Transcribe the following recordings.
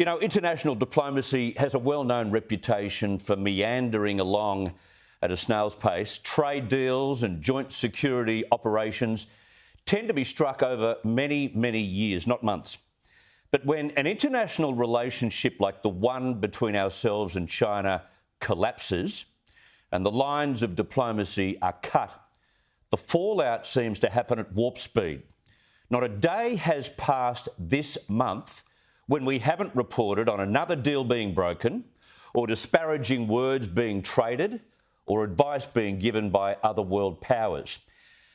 You know, international diplomacy has a well-known reputation for meandering along at a snail's pace. Trade deals and joint security operations tend to be struck over many, many years, not months. But when an international relationship like the one between ourselves and China collapses and the lines of diplomacy are cut, the fallout seems to happen at warp speed. Not a day has passed this month when we haven't reported on another deal being broken, or disparaging words being traded, or advice being given by other world powers.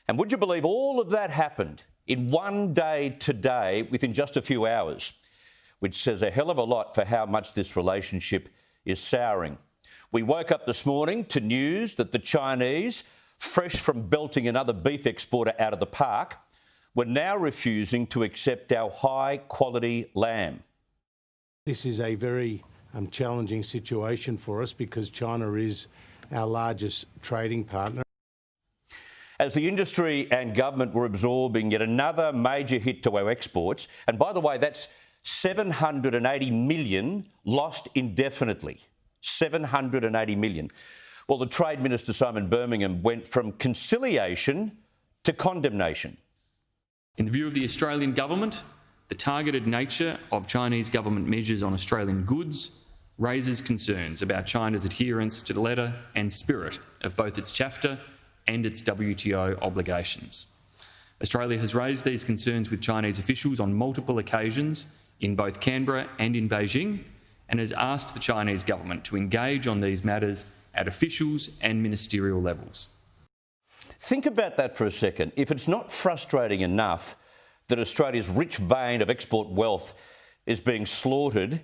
And would you believe all of that happened in one day today, within just a few hours, which says a hell of a lot for how much this relationship is souring. We woke up this morning to news that the Chinese, fresh from belting another beef exporter out of the park, were now refusing to accept our high-quality lamb. This is a very challenging situation for us because China is our largest trading partner. As the industry and government were absorbing yet another major hit to our exports, and by the way, that's 780 million lost indefinitely. 780 million. Well, the Trade Minister, Simon Birmingham, went from conciliation to condemnation. In the view of the Australian government, the targeted nature of Chinese government measures on Australian goods raises concerns about China's adherence to the letter and spirit of both its chapter and its WTO obligations. Australia has raised these concerns with Chinese officials on multiple occasions in both Canberra and in Beijing, and has asked the Chinese government to engage on these matters at officials and ministerial levels. Think about that for a second. If it's not frustrating enough that Australia's rich vein of export wealth is being slaughtered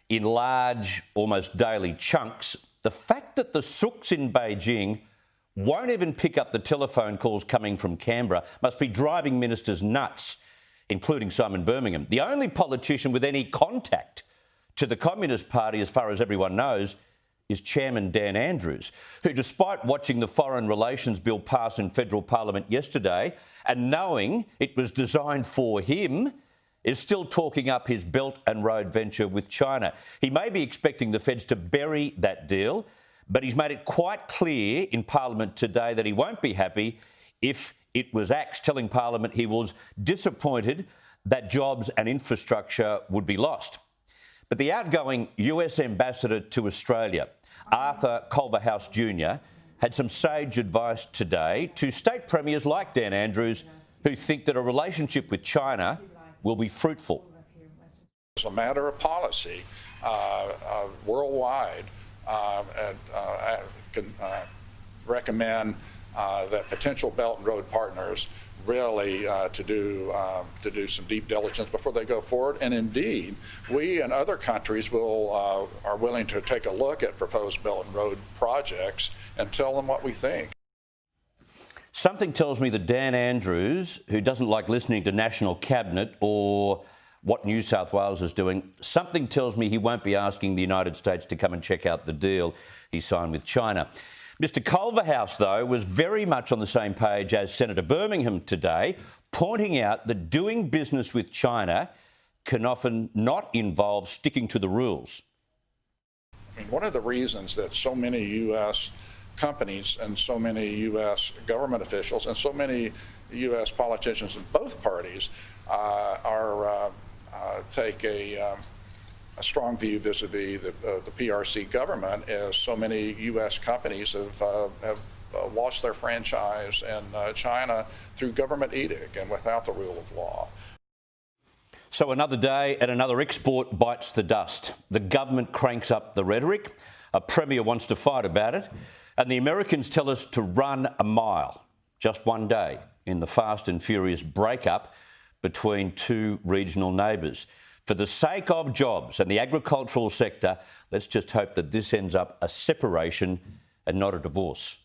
in large, almost daily chunks, the fact that the sooks in Beijing won't even pick up the telephone calls coming from Canberra must be driving ministers nuts, including Simon Birmingham. The only politician with any contact to the Communist Party, as far as everyone knows, is Chairman Dan Andrews, who, despite watching the Foreign Relations Bill pass in federal parliament yesterday and knowing it was designed for him, is still talking up his Belt and Road venture with China. He may be expecting the feds to bury that deal, but he's made it quite clear in Parliament today that he won't be happy if it was axed, telling Parliament he was disappointed that jobs and infrastructure would be lost. But the outgoing US ambassador to Australia, Arthur Culverhouse Jr., had some sage advice today to state premiers like Dan Andrews who think that a relationship with China will be fruitful. It's a matter of policy worldwide. Can recommend that potential Belt and Road partners really to do some deep diligence before they go forward. And indeed, we and other countries are willing to take a look at proposed Belt and Road projects and tell them what we think. Something tells me that Dan Andrews, who doesn't like listening to National Cabinet or what New South Wales is doing, something tells me he won't be asking the United States to come and check out the deal he signed with China. Mr Culverhouse, though, was very much on the same page as Senator Birmingham today, pointing out that doing business with China can often not involve sticking to the rules. I mean, one of the reasons that so many US companies and so many US government officials and so many US politicians in both parties take a strong view vis-a-vis the PRC government, as so many U.S. companies have lost their franchise in China through government edict and without the rule of law. So another day and another export bites the dust. The government cranks up the rhetoric, a premier wants to fight about it, and the Americans tell us to run a mile, just one day, in the fast and furious breakup between two regional neighbours. For the sake of jobs and the agricultural sector, let's just hope that this ends up a separation and not a divorce.